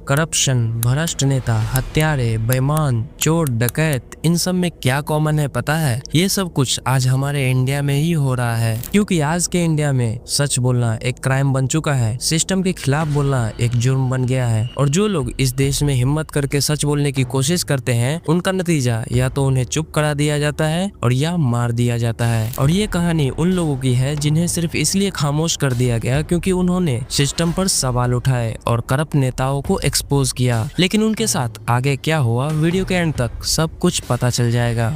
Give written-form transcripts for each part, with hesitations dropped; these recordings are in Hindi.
करप्शन, भ्रष्ट नेता, हत्यारे, बेईमान, चोर, डकैत, इन सब में क्या कॉमन है पता है? ये सब कुछ आज हमारे इंडिया में ही हो रहा है, क्योंकि आज के इंडिया में सच बोलना एक क्राइम बन चुका है। सिस्टम के खिलाफ बोलना एक जुर्म बन गया है और जो लोग इस देश में हिम्मत करके सच बोलने की कोशिश करते हैं, उनका नतीजा या तो उन्हें चुप करा दिया जाता है और या मार दिया जाता है। और ये कहानी उन लोगों की है जिन्हें सिर्फ इसलिए खामोश कर दिया गया क्योंकि उन्होंने सिस्टम पर सवाल उठाए और करप्ट नेताओं को एक्सपोज किया। लेकिन उनके साथ आगे क्या हुआ, वीडियो के एंड तक सब कुछ पता चल जाएगा।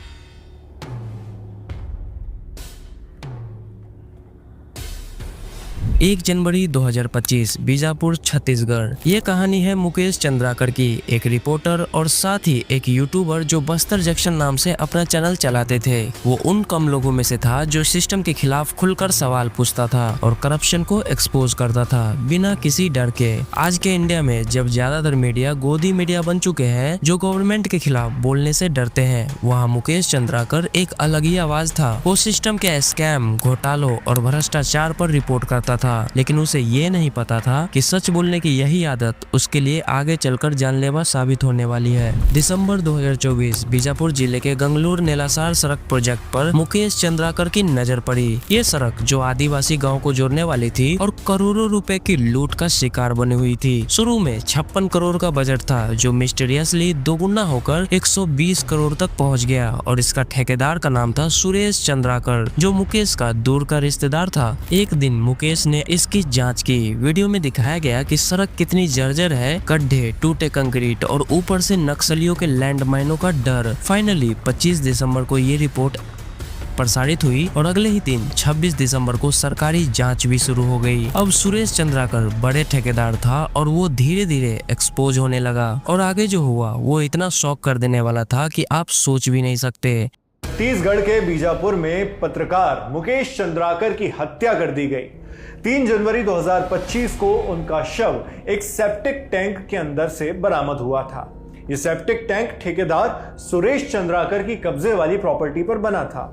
1 जनवरी 2025, बीजापुर, छत्तीसगढ़। ये कहानी है मुकेश चंद्राकर की, एक रिपोर्टर और साथ ही एक यूट्यूबर जो बस्तर जंक्शन नाम से अपना चैनल चलाते थे। वो उन कम लोगों में से था जो सिस्टम के खिलाफ खुलकर सवाल पूछता था और करप्शन को एक्सपोज करता था बिना किसी डर के। आज के इंडिया में जब ज्यादातर मीडिया गोदी मीडिया बन चुके हैं जो गवर्नमेंट के खिलाफ बोलने से डरते हैं, वहाँ मुकेश चंद्राकर एक अलग ही आवाज था। वो सिस्टम के स्कैम, घोटालों और भ्रष्टाचार पर रिपोर्ट करता था, लेकिन उसे ये नहीं पता था कि सच बोलने की यही आदत उसके लिए आगे चलकर जानलेवा साबित होने वाली है। दिसंबर 2024, बीजापुर जिले के गंगलूर नेलासार सड़क प्रोजेक्ट पर मुकेश चंद्राकर की नजर पड़ी। ये सड़क जो आदिवासी गांव को जोड़ने वाली थी और करोड़ों रुपए की लूट का शिकार बनी हुई थी। शुरू में 56 करोड़ का बजट था जो मिस्टीरियसली दोगुना होकर 120 करोड़ तक पहुंच गया और इसका ठेकेदार का नाम था सुरेश चंद्राकर, जो मुकेश का दूर का रिश्तेदार था। एक दिन मुकेश ने इसकी जांच की। वीडियो में दिखाया गया कि सड़क कितनी जर्जर है, गड्ढे, टूटे कंक्रीट और ऊपर से नक्सलियों के लैंडमाइनों का डर। फाइनली 25 दिसंबर को ये रिपोर्ट प्रसारित हुई और अगले ही दिन 26 दिसंबर को सरकारी जांच भी शुरू हो गई। अब सुरेश चंद्राकर बड़े ठेकेदार था और वो धीरे धीरे एक्सपोज होने लगा और आगे जो हुआ वो इतना शॉक कर देने वाला था कि आप सोच भी नहीं सकते। छत्तीसगढ़ के बीजापुर में पत्रकार मुकेश चंद्राकर की हत्या कर दी गई। 3 जनवरी 2025 को उनका शव एक सेप्टिक टैंक के अंदर से बरामद हुआ था। यह सेप्टिक टैंक ठेकेदार सुरेश चंद्राकर की कब्जे वाली प्रॉपर्टी पर बना था।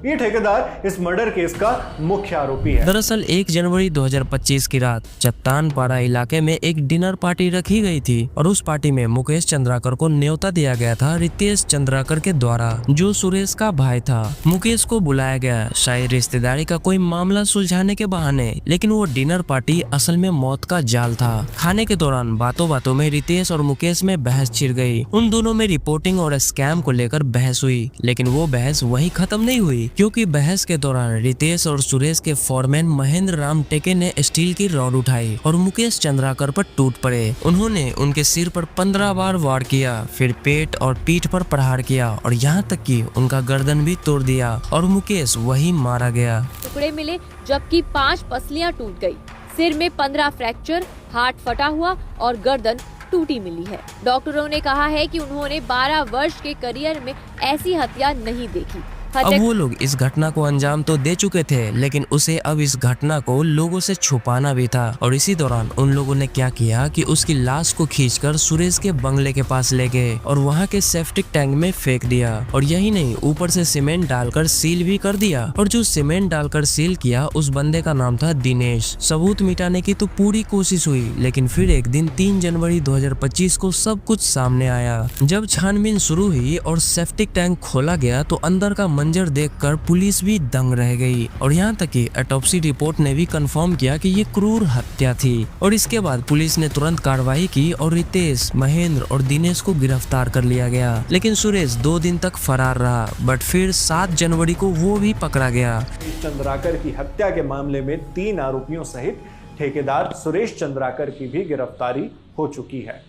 ये ठेकेदार इस मर्डर केस का मुख्य आरोपी है। दरअसल 1 जनवरी 2025 की रात चट्टानपाड़ा इलाके में एक डिनर पार्टी रखी गई थी और उस पार्टी में मुकेश चंद्राकर को न्योता दिया गया था रितेश चंद्राकर के द्वारा, जो सुरेश का भाई था। मुकेश को बुलाया गया शायद रिश्तेदारी का कोई मामला सुलझाने के बहाने, लेकिन वो डिनर पार्टी असल में मौत का जाल था। खाने के दौरान बातों बातों में रितेश और मुकेश में बहस छिड़ गई। उन दोनों में रिपोर्टिंग और स्कैम को लेकर बहस हुई, लेकिन वो बहस वहीं खत्म नहीं हुई, क्योंकि बहस के दौरान रितेश और सुरेश के फॉरमैन महेंद्र राम टेके ने स्टील की रॉड उठाई और मुकेश चंद्राकर पर टूट पड़े। उन्होंने उनके सिर पर 15 बार वार किया, फिर पेट और पीठ पर प्रहार किया और यहाँ तक कि उनका गर्दन भी तोड़ दिया और मुकेश वही मारा गया। टुकड़े मिले जबकि 5 पसलियां टूट गई। सिर में 15 फ्रैक्चर, हाथ फटा हुआ और गर्दन टूटी मिली है। डॉक्टरों ने कहा है कि उन्होंने 12 वर्ष के करियर में ऐसी हत्या नहीं देखी। अब वो लोग इस घटना को अंजाम तो दे चुके थे, लेकिन उसे अब इस घटना को लोगों से छुपाना भी था। और इसी दौरान उन लोगों ने क्या किया कि उसकी लाश को खींचकर सुरेश के बंगले के पास ले गए और वहाँ के सेप्टिक टैंक में फेंक दिया। और यही नहीं, ऊपर से सीमेंट डालकर सील भी कर दिया। और जो सीमेंट डालकर सील किया उस बंदे का नाम था दिनेश। सबूत मिटाने की तो पूरी कोशिश हुई, लेकिन फिर एक दिन 3 जनवरी 2025 को सब कुछ सामने आया। जब छानबीन शुरू हुई और सेप्टिक टैंक खोला गया तो अंदर का मंजर देखकर पुलिस भी दंग रह गई और यहाँ तक कि ऑटोप्सी रिपोर्ट ने भी कंफर्म किया कि ये क्रूर हत्या थी। और इसके बाद पुलिस ने तुरंत कार्रवाई की और रितेश, महेंद्र और दिनेश को गिरफ्तार कर लिया गया। लेकिन सुरेश 2 दिन तक फरार रहा, बट फिर 7 जनवरी को वो भी पकड़ा गया। चंद्राकर की हत्या के मामले में 3 आरोपियों सहित ठेकेदार सुरेश चंद्राकर की भी गिरफ्तारी हो चुकी है।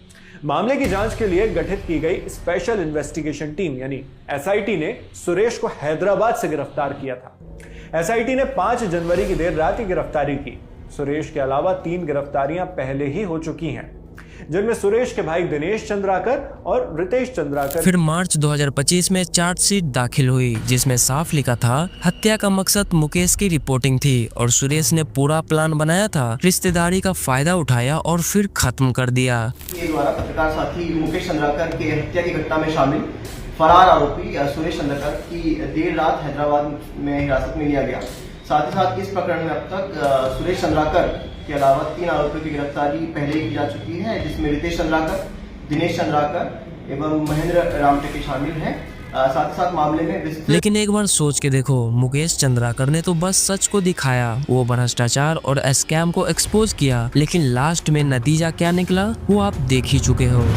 मामले की जांच के लिए गठित की गई स्पेशल इन्वेस्टिगेशन टीम यानी एसआईटी ने सुरेश को हैदराबाद से गिरफ्तार किया था। एसआईटी ने 5 जनवरी की देर रात ही गिरफ्तारी की। सुरेश के अलावा 3 गिरफ्तारियां पहले ही हो चुकी हैं, जिनमें सुरेश के भाई दिनेश चंद्राकर और रितेश चंद्राकर। फिर मार्च 2025 में चार्जशीट दाखिल हुई जिसमें साफ लिखा था हत्या का मकसद मुकेश की रिपोर्टिंग थी और सुरेश ने पूरा प्लान बनाया था, रिश्तेदारी का फायदा उठाया और फिर खत्म कर दिया। ये द्वारा पत्रकार साथी मुकेश चंद्राकर के हत्या की घटना में शामिल फरार आरोपी सुरेश चंद्राकर की देर रात हैदराबाद में हिरासत में लिया गया। साथ ही साथ इस प्रकरण में अब तक सुरेश चंद्राकर के अलावा 3 आरोपियों की गिरफ्तारी पहले ही की जा चुकी है, जिसमें रितेश चंद्राकर, दिनेश चंद्राकर एवं महेंद्र रामटेके शामिल हैं। साथ ही साथ मामले में विस्तृत लेकिन एक बार सोच के देखो, मुकेश चंद्राकर ने तो बस सच को दिखाया, वो भ्रष्टाचार और स्कैम को एक्सपोज किया, लेकिन लास्ट में नतीजा क्या निकला वो आप देख ही चुके हो।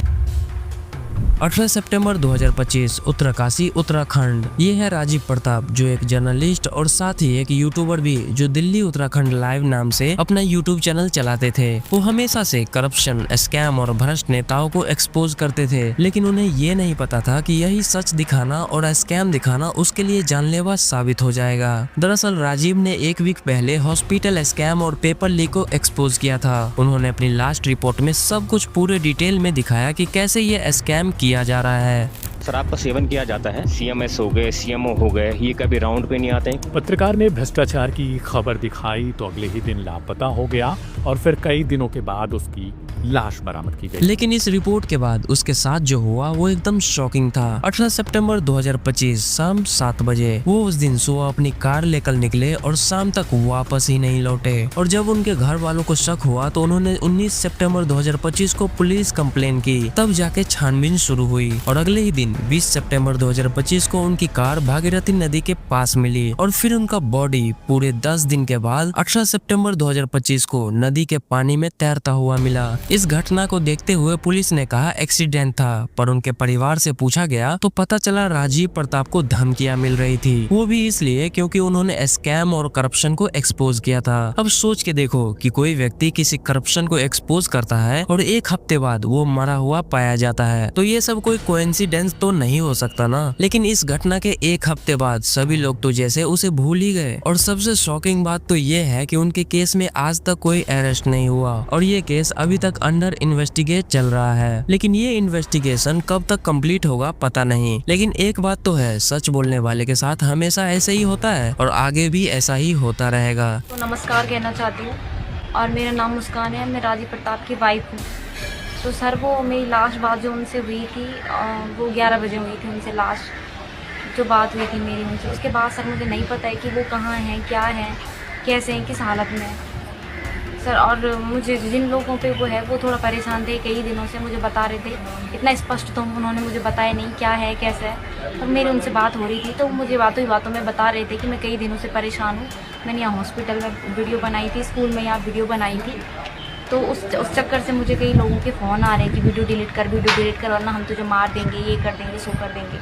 18 सितंबर 2025 उत्तरकाशी उत्तराखंड। ये है राजीव प्रताप, जो एक जर्नलिस्ट और साथ ही एक यूट्यूबर भी, जो दिल्ली उत्तराखंड लाइव नाम से अपना यूट्यूब चैनल चलाते थे। वो हमेशा से करप्शन, स्कैम और भ्रष्ट नेताओं को एक्सपोज करते थे, लेकिन उन्हें ये नहीं पता था कि यही सच दिखाना और स्कैम दिखाना उसके लिए जानलेवा साबित हो जाएगा। दरअसल राजीव ने एक वीक पहले हॉस्पिटल स्कैम और पेपर लीक को एक्सपोज किया था। उन्होंने अपनी लास्ट रिपोर्ट में सब कुछ पूरे डिटेल में दिखाया कि कैसे ये स्कैम किया जा रहा है। शराब का सेवन किया जाता है, सीएमएस हो गए, सीएमओ हो गए, ये कभी राउंड पे नहीं आते हैं। पत्रकार ने भ्रष्टाचार की खबर दिखाई तो अगले ही दिन लापता हो गया और फिर कई दिनों के बाद उसकी लाश बरामद की गई। लेकिन इस रिपोर्ट के बाद उसके साथ जो हुआ वो एकदम शॉकिंग था। 18 सितंबर 2025 शाम 7 बजे वो उस दिन सुबह अपनी कार लेकर निकले और शाम तक वापस ही नहीं लौटे। और जब उनके घर वालों को शक हुआ तो उन्होंने 19 सितंबर 2025 को पुलिस कंप्लेन की, तब जाके छानबीन शुरू हुई। और अगले ही दिन 20 सितंबर 2025 को उनकी कार भागीरथी नदी के पास मिली और फिर उनका बॉडी पूरे 10 दिन के बाद 18 सितंबर 2025 को नदी के पानी में तैरता हुआ मिला। इस घटना को देखते हुए पुलिस ने कहा एक्सीडेंट था, पर उनके परिवार से पूछा गया तो पता चला राजीव प्रताप को धमकियां मिल रही थी, वो भी इसलिए क्योंकि उन्होंने स्कैम और करप्शन को एक्सपोज किया था। अब सोच के देखो कि कोई व्यक्ति किसी करप्शन को एक्सपोज करता है और एक हफ्ते बाद वो मरा हुआ पाया जाता है, तो ये सब कोई कोइंसिडेंस तो नहीं हो सकता ना। लेकिन इस घटना के एक हफ्ते बाद सभी लोग तो जैसे उसे भूल ही गए। और सबसे शॉकिंग बात तो ये है कि उनके केस में आज तक कोई अरेस्ट नहीं हुआ और ये केस अभी तक अंडर इन्वेस्टिगेट चल रहा है। लेकिन ये इन्वेस्टिगेशन कब तक कंप्लीट होगा पता नहीं। लेकिन एक बात तो है, सच बोलने वाले के साथ हमेशा ऐसे ही होता है और आगे भी ऐसा ही होता रहेगा। तो नमस्कार कहना चाहती हूँ और मेरा नाम मुस्कान है, मैं राजीव प्रताप की वाइफ हूँ। तो सर वो मेरी लास्ट बात जो उनसे हुई थी वो 11 बजे हुई थी उनसे लास्ट जो बात हुई थी मेरी उनसे। उसके बाद सर मुझे नहीं पता है कि वो कहाँ हैं, क्या हैं, कैसे हैं, किस हालत में हैं सर। और मुझे जिन लोगों पे वो है वो थोड़ा परेशान थे, कई दिनों से मुझे बता रहे थे, इतना स्पष्ट तो उन्होंने मुझे बताया नहीं क्या है कैसे है। और मेरी उनसे बात हो रही थी तो मुझे बातों में बता रहे थे कि मैं कई दिनों से परेशान हूँ। मैंने यहाँ हॉस्पिटल में वीडियो बनाई थी, स्कूल में यहाँ वीडियो बनाई थी, तो उस चक्कर से मुझे कई लोगों के फ़ोन आ रहे हैं कि वीडियो डिलीट कर वरना हम तुझे मार देंगे, ये कर देंगे, सो कर देंगे।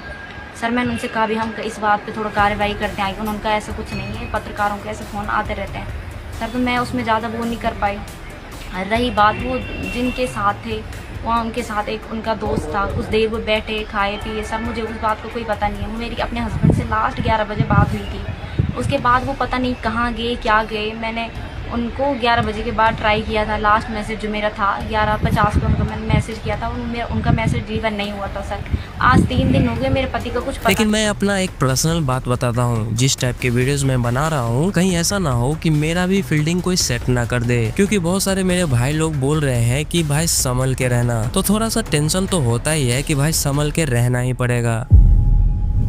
सर मैंने उनसे कहा भी हम इस बात पे थोड़ा कार्रवाई करते हैं, उनका ऐसा कुछ नहीं है, पत्रकारों के ऐसे फ़ोन आते रहते हैं सर। तो मैं उसमें ज़्यादा वो नहीं कर पाई। रही बात वो जिनके साथ थे वहाँ, उनके साथ एक उनका दोस्त था, कुछ देर वो बैठे खाए पिए सर, मुझे उस बात का कोई पता नहीं है। मेरी अपने हस्बैंड से लास्ट 11 बजे बात हुई थी, उसके बाद वो पता नहीं कहाँ गए क्या गए। मैंने उनको 11 बजे के बाद ट्राई किया था, लास्ट मैसेज जो मेरा था 11:50 पे उनको मैंने मैसेज किया था, उनका मैसेज डिलीवर नहीं हुआ था सर। आज 3 दिन हो गए, मेरे पति का कुछ पता। लेकिन मैं अपना एक पर्सनल बात बताता हूँ, जिस टाइप के वीडियोस मैं बना रहा हूँ कहीं ऐसा ना हो कि मेरा भी फील्डिंग कोई सेट ना कर दे, क्योंकि बहुत सारे मेरे भाई लोग बोल रहे हैं कि भाई संभल के रहना, तो थोड़ा सा टेंशन तो होता ही है कि भाई संभल के रहना ही पड़ेगा।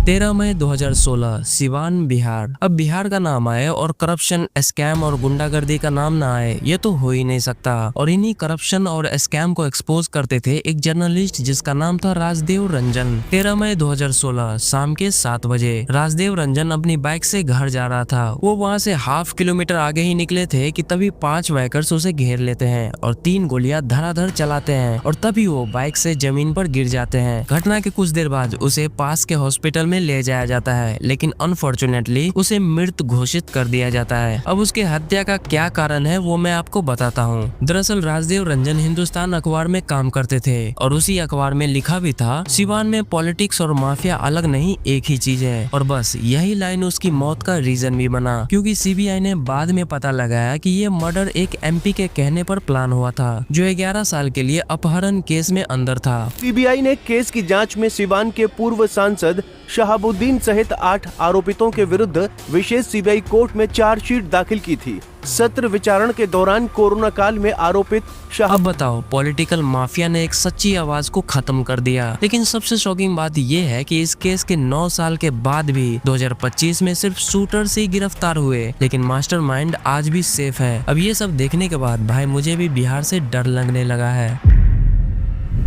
13 मई 2016 सिवान बिहार। अब बिहार का नाम आए और करप्शन, स्कैम और गुंडागर्दी का नाम ना आए, ये तो हो ही नहीं सकता। और इन्हीं करप्शन और स्कैम को एक्सपोज करते थे एक जर्नलिस्ट जिसका नाम था राजदेव रंजन। 13 मई 2016 शाम के 7 बजे राजदेव रंजन अपनी बाइक से घर जा रहा था। वो वहाँ से ½ किलोमीटर आगे ही निकले थे कि तभी 5 बाइकर्स उसे घेर लेते हैं और 3 गोलियां धड़ाधड़ चलाते हैं और तभी वो बाइक से जमीन पर गिर जाते हैं। घटना के कुछ देर बाद उसे पास के हॉस्पिटल में ले जाया जाता है, लेकिन अनफॉर्चुनेटली उसे मृत घोषित कर दिया जाता है। अब उसकी हत्या का क्या कारण है वो मैं आपको बताता हूँ। दरअसल राजदेव रंजन हिंदुस्तान अखबार में काम करते थे और उसी अखबार में लिखा भी था, सिवान में पॉलिटिक्स और माफिया अलग नहीं, एक ही चीज है। और बस यही लाइन उसकी मौत का रीजन भी बना, क्योंकि सीबीआई ने बाद में पता लगाया कि ये मर्डर एक एमपी के कहने पर प्लान हुआ था, जो 11 साल के लिए अपहरण केस में अंदर था। सीबीआई ने केस की जांच में सिवान के पूर्व सांसद शहाबुद्दीन सहित 8 आरोपितों के विरुद्ध विशेष सीबीआई कोर्ट में चार्जशीट दाखिल की थी। सत्र विचारण के दौरान कोरोना काल में आरोपित अब बताओ, पॉलिटिकल माफिया ने एक सच्ची आवाज को खत्म कर दिया। लेकिन सबसे शॉकिंग बात ये है कि इस केस के 9 साल के बाद भी 2025 में सिर्फ शूटर से ही गिरफ्तार हुए, लेकिन मास्टरमाइंड आज भी सेफ है। अब ये सब देखने के बाद भाई मुझे भी बिहार से डर लगने लगा है।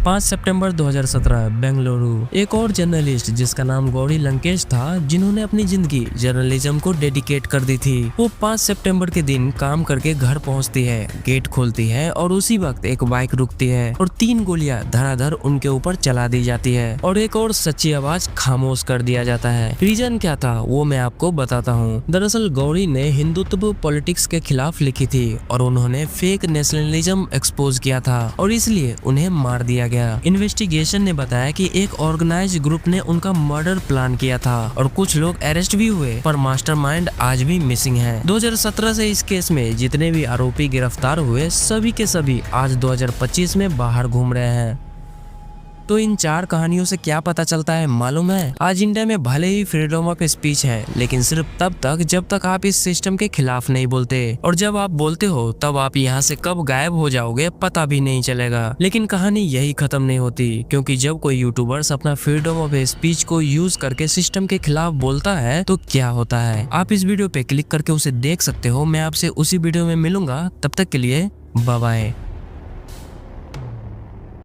5 सितंबर 2017 बेंगलुरु, एक और जर्नलिस्ट जिसका नाम गौरी लंकेश था, जिन्होंने अपनी जिंदगी जर्नलिज्म को डेडिकेट कर दी थी। वो 5 सितंबर के दिन काम करके घर पहुंचती है, गेट खोलती है और उसी वक्त एक बाइक रुकती है और 3 गोलियां धड़ाधड़ उनके ऊपर चला दी जाती है और एक और सच्ची आवाज खामोश कर दिया जाता है। रीजन क्या था वो मैं आपको बताता हूँ। दरअसल गौरी ने हिंदुत्व पॉलिटिक्स के खिलाफ लिखी थी और उन्होंने फेक नेशनलिज्म एक्सपोज किया था और इसलिए उन्हें मार दिया गया। इन्वेस्टिगेशन ने बताया कि एक ऑर्गेनाइज्ड ग्रुप ने उनका मर्डर प्लान किया था और कुछ लोग अरेस्ट भी हुए, पर मास्टरमाइंड आज भी मिसिंग है। 2017 से इस केस में जितने भी आरोपी गिरफ्तार हुए सभी के सभी आज 2025 में बाहर घूम रहे हैं। तो इन 4 कहानियों से क्या पता चलता है मालूम है? आज इंडिया में भले ही फ्रीडम ऑफ स्पीच है, लेकिन सिर्फ तब तक जब तक आप इस सिस्टम के खिलाफ नहीं बोलते, और जब आप बोलते हो तब आप यहाँ से कब गायब हो जाओगे पता भी नहीं चलेगा। लेकिन कहानी यही खत्म नहीं होती, क्योंकि जब कोई यूट्यूबर्स अपना फ्रीडम ऑफ स्पीच को यूज करके सिस्टम के खिलाफ बोलता है तो क्या होता है। आप इस वीडियो पे क्लिक करके उसे देख सकते हो। मैं आपसे उसी वीडियो में मिलूंगा, तब तक के लिए बाय बाय।